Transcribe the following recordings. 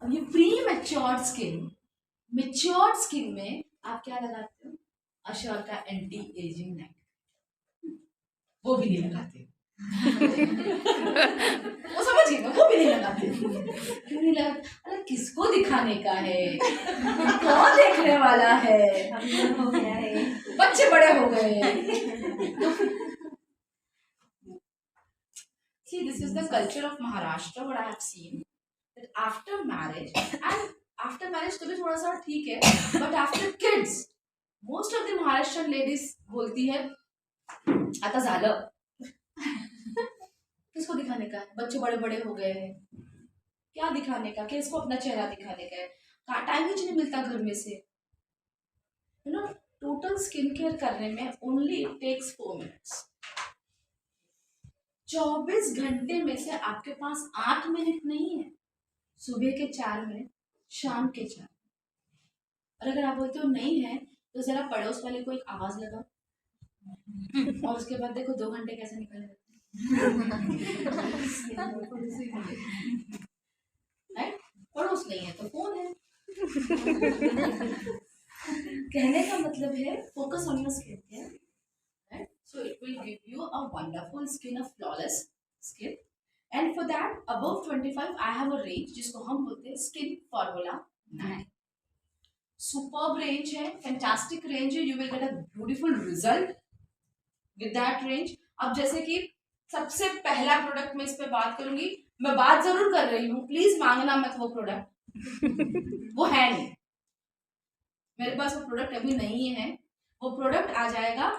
अब ये pre matured skin, matured skin में आप क्या लगाते हो? अशोर का एंटी एजिंग नाइट, वो भी नहीं लगाते। वो समझ गए, वो भी नहीं लगाते। क्यों नहीं लगाते? अरे किसको दिखाने का है, कौन देखने वाला है, हो गया है, बच्चे बड़े हो गए। See, this is the culture of Maharashtra. What I have seen that after marriage, and after marriage तो भी थोड़ा सा ठीक है, but after kids, most of the Maharashtrian ladies बोलती है आता झालं, किसको दिखाने का है, बच्चे बड़े बड़े हो गए हैं, क्या दिखाने का, किसको अपना चेहरा दिखाने का है, टाइम ही नहीं मिलता घर में से। You know, total skin care करने में ओनली इट टेक्स 4 मिनट्स। 24 घंटे में से आपके पास 8 मिनट नहीं है, सुबह के 4 मिनट, शाम के 4। और अगर आप बोलते हो नहीं है तो जरा पड़ोस वाले को एक आवाज लगाओ और उसके बाद देखो 2 घंटे कैसे निकल जाते हैं। पड़ोस नहीं है तो फोन है। कहने का मतलब है focus on your skin care, right? So it will give you a wonderful skin, a flawless skin. And for that above 25 I have a range जिसको हम बोलते हैं स्किन फॉर्मूला 9। सुपर्ब रेंज है, फैंटास्टिक रेंज है, you will get a beautiful result with that range. अब जैसे कि सबसे पहला प्रोडक्ट मैं इस पे बात करूंगी, मैं बात जरूर कर रही हूँ, प्लीज मांगना मत वो प्रोडक्ट, वो है नहीं मेरे पास, वो प्रोडक्ट अभी नहीं है, वो प्रोडक्ट आ जाएगा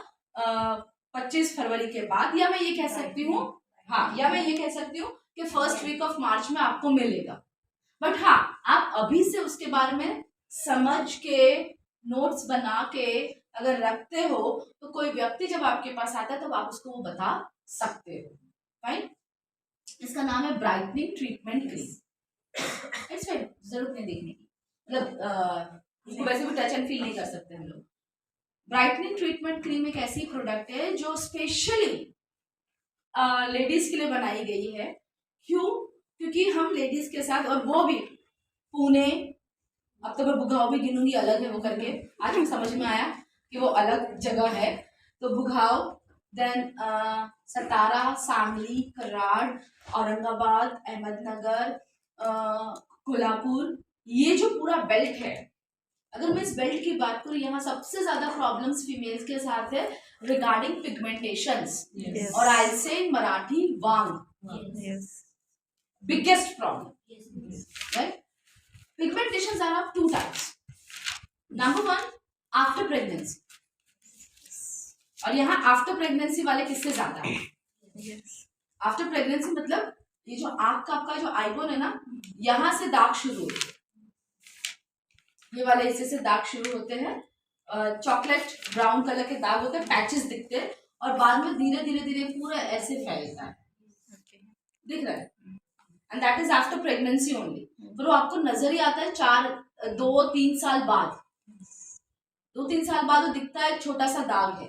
25 फरवरी के बाद, या मैं ये कह सकती हूँ, हाँ, या मैं ये कह सकती हूँ कि फर्स्ट वीक ऑफ मार्च में आपको मिलेगा। बट हाँ, आप अभी से उसके बारे में समझ के नोट्स बना के अगर रखते हो तो कोई व्यक्ति जब आपके पास आता है तो आप उसको वो बता सकते हो। फाइन, इसका नाम है brightening treatment cream. It's fine, जरूरत नहीं देखने की, मतलब उसको वैसे भी टच एंड फील नहीं कर सकते हम लोग। ब्राइटनिंग ट्रीटमेंट क्रीम एक ऐसी प्रोडक्ट है जो स्पेशली लेडीज के लिए बनाई गई है। क्यों? क्योंकि हम लेडीज के साथ, और वो भी पुणे, अब तो मैं बुघाव भी गिनूंगी अलग है वो करके, आज मुझे समझ में आया कि वो अलग जगह है, तो बुघाव, देन सतारा, सांगली, कराड़, औरंगाबाद, अहमदनगर, कोल्हापुर, ये जो पूरा बेल्ट है, अगर मैं इस बेल्ट की बात करूं, यहाँ सबसे ज्यादा प्रॉब्लम्स फीमेल्स के साथ है रिगार्डिंग पिगमेंटेशंस, और आई से इन मराठी वांग, biggest problem, right? Pigmentations are of 2 types. Number 1, after pregnancy. और यहाँ आफ्टर प्रेगनेंसी वाले किससे ज्यादा है? आफ्टर प्रेगनेंसी मतलब ये जो आँख का आपका जो आईबोन है ना, यहाँ से दाग शुरू होते हैं, ये वाले हिस्से से दाग शुरू होते हैं, चॉकलेट ब्राउन कलर के दाग होते हैं, पैचेस दिखते हैं, और बाद में धीरे धीरे धीरे पूरा ऐसे फैलता है, दिख रहा है, and that is after pregnancy only. पर वो आपको नजर ही आता है 2-3 साल बाद, 2-3 साल बाद वो दिखता है छोटा सा दाग है,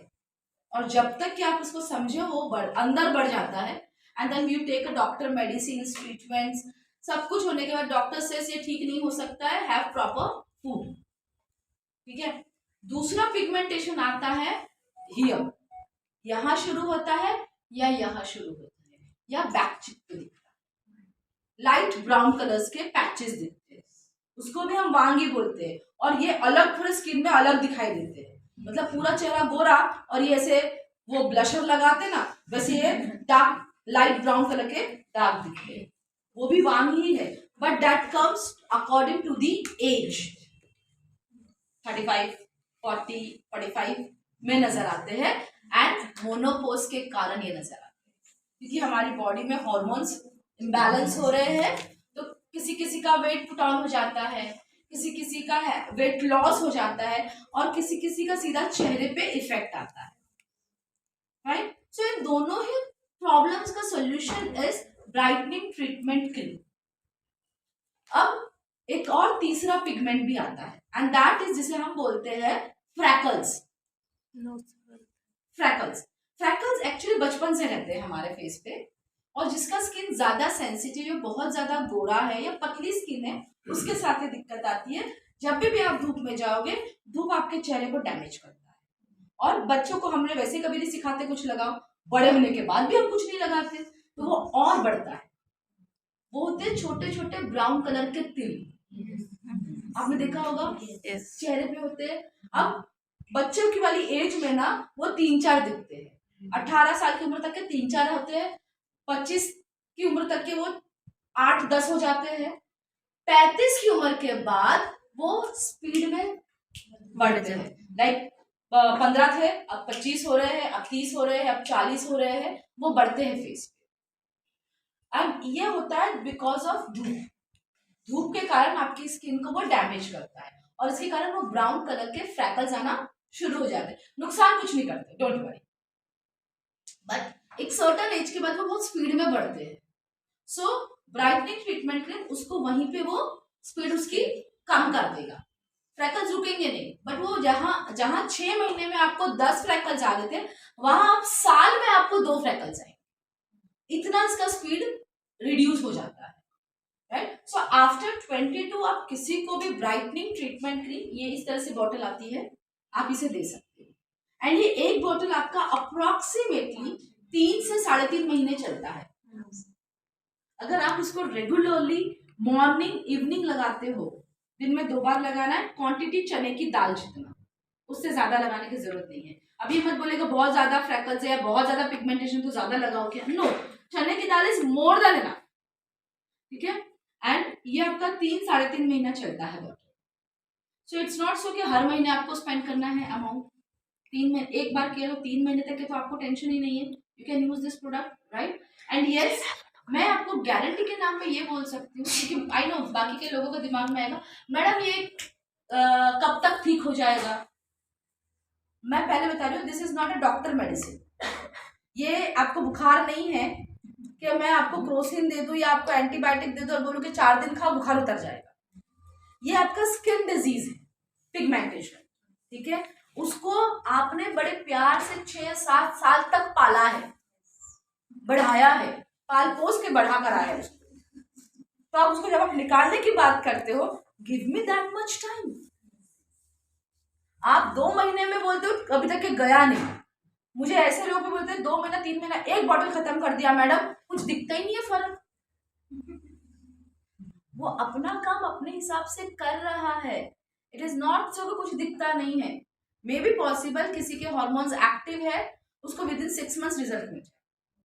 और जब तक कि आप उसको समझे वो अंदर बढ़ जाता है, and then you take a doctor medicine treatments, सब कुछ होने के बाद डॉक्टर से ये ठीक नहीं हो सकता है, हैव प्रॉपर फूड, ठीक है। दूसरा पिगमेंटेशन आता है हियर, यहाँ शुरू होता है या यहाँ शुरू होता है, या बैक चिक पे दिखता है, लाइट ब्राउन कलर्स के पैचेस दिखते हैं, उसको भी हम वांगी बोलते हैं, और ये अलग पूरे स्किन में अलग दिखाई देते हैं, मतलब पूरा चेहरा गोरा और ये ऐसे वो ब्लशर लगाते ना, वैसे ये डार्क लाइट ब्राउन कलर के दाग दिखते हैं, वो भी वांगी ही है, but that comes according to the age, 35, 40, 45 में नजर आते हैं, एंड मोनोपोज के कारण ये नजर आते हैं, क्योंकि हमारी बॉडी में हॉर्मोन्स इम्बैलेंस हो रहे हैं, तो किसी किसी का वेट पुट ऑन हो जाता है, किसी किसी का वेट लॉस हो जाता है, और किसी किसी का सीधा चेहरे पे इफेक्ट आता है, राइट? सो इन दोनों ही प्रॉब्लम्स का solution is brightening treatment cream. अब एक और तीसरा पिगमेंट भी आता है, एंड दैट इज जिसे हम बोलते हैं फ्रैकल्स। फ्रैकल्स एक्चुअली बचपन से रहते हैं हमारे फेस पे, और जिसका स्किन ज्यादा सेंसिटिव है, बहुत ज्यादा गोरा है या पतली स्किन है, उसके साथ ये दिक्कत आती है। जब भी आप धूप में जाओगे, धूप आपके चेहरे को डैमेज करता है। और बच्चों को हमने वैसे कभी नहीं सिखाते कुछ लगाओ, बड़े होने के बाद भी हम कुछ नहीं लगाते तो वो और बढ़ता है। वो होते छोटे छोटे ब्राउन कलर के तिल, आपने देखा होगा चेहरे पे होते हैं। अब बच्चों की वाली एज में ना वो 3-4 दिखते हैं। 18 साल की उम्र तक के 3-4 होते हैं, 25 की उम्र तक के वो 8-10 हो जाते हैं, 35 की उम्र के बाद वो स्पीड में बढ़ते हैं। लाइक 15 थे, अब 25 हो रहे हैं, अब 30 हो रहे हैं, अब 40 हो रहे हैं, वो बढ़ते हैं फेस पे। अब ये होता है बिकॉज ऑफ धूप। धूप के कारण आपकी स्किन को वो डैमेज करता है और इसके कारण वो ब्राउन कलर के फ्रैकल्स आना शुरू हो जाते हैं। नुकसान कुछ नहीं करते, डोंट वरी, बट एक सर्टेन एज के बाद वो बहुत स्पीड में बढ़ते हैं। सो ब्राइटनिंग ट्रीटमेंट क्रीम उसको वहीं पे वो स्पीड उसकी कम कर देगा। फ्रैकल्स रुकेंगे नहीं, बट वो जहां जहां 6 महीने में आपको 10 फ्रैकल्स आ गए थे, वहां आप साल में आपको 2 फ्रैकल्स आएंगे। इतना इसका स्पीड रिड्यूस हो जाता है, राइट। सो आफ्टर 22 आप किसी को भी ब्राइटनिंग ट्रीटमेंट क्रीम, ये इस तरह से बॉटल आती है, आप इसे दे सकते हो। एंड ये एक बॉटल आपका अप्रोक्सीमेटली 3 से 3.5 महीने चलता है। अगर आप इसको रेगुलरली मॉर्निंग इवनिंग लगाते हो, दिन में 2 बार लगाना है, क्वांटिटी चने की दाल जितना, उससे ज्यादा लगाने की जरूरत नहीं है। अभी मत बोलेगा बहुत ज्यादा फ्रैकल्स है या बहुत ज्यादा पिगमेंटेशन तो ज्यादा लगाओ क्या, नो, चने की दाल इज मोर देन इनफ, ठीक है। एंड ये आपका 3-3.5 महीना चलता है bottle. So it's not so कि हर महीने आपको स्पेंड करना है अमाउंट। 3 महीने एक बार किया तो 3 महीने तक के तो आपको टेंशन ही नहीं है, you can use this product, right. And yes, मैं आपको गारंटी के नाम पे ये बोल सकती हूँ, क्योंकि आई नो बाकी के लोगों के दिमाग में आएगा मैडम ये कब तक ठीक हो जाएगा। मैं पहले बता रही हूँ, this is not a doctor medicine. ये आपको बुखार नहीं है कि मैं आपको क्रोसिन दे दूं या आपको एंटीबायोटिक दे दूं और बोलूं कि 4 दिन खाओ बुखार उतर जाएगा। ये आपका स्किन डिजीज है, पिगमेंटेशन, ठीक है। उसको आपने बड़े प्यार से 6-7 साल तक पाला है, बढ़ाया है, पाल पोस के बढ़ा कर आया है उसको। तो आप उसको जब आप निकालने की बात करते हो, give me that much time. आप 2 महीने में बोलते हो अभी तक के गया नहीं। मुझे ऐसे लोग भी बोलते हैं 2 महीना 3 महीना, एक बॉटल खत्म कर दिया मैडम, कुछ दिखता ही नहीं है फर्क। वो अपना काम अपने हिसाब से कर रहा है। इट इज नॉट सो कि कुछ दिखता नहीं है। मे बी पॉसिबल किसी के हॉर्मोन्स एक्टिव है, उसको विद इन 6 मंथ्स रिजल्ट मिल जाए,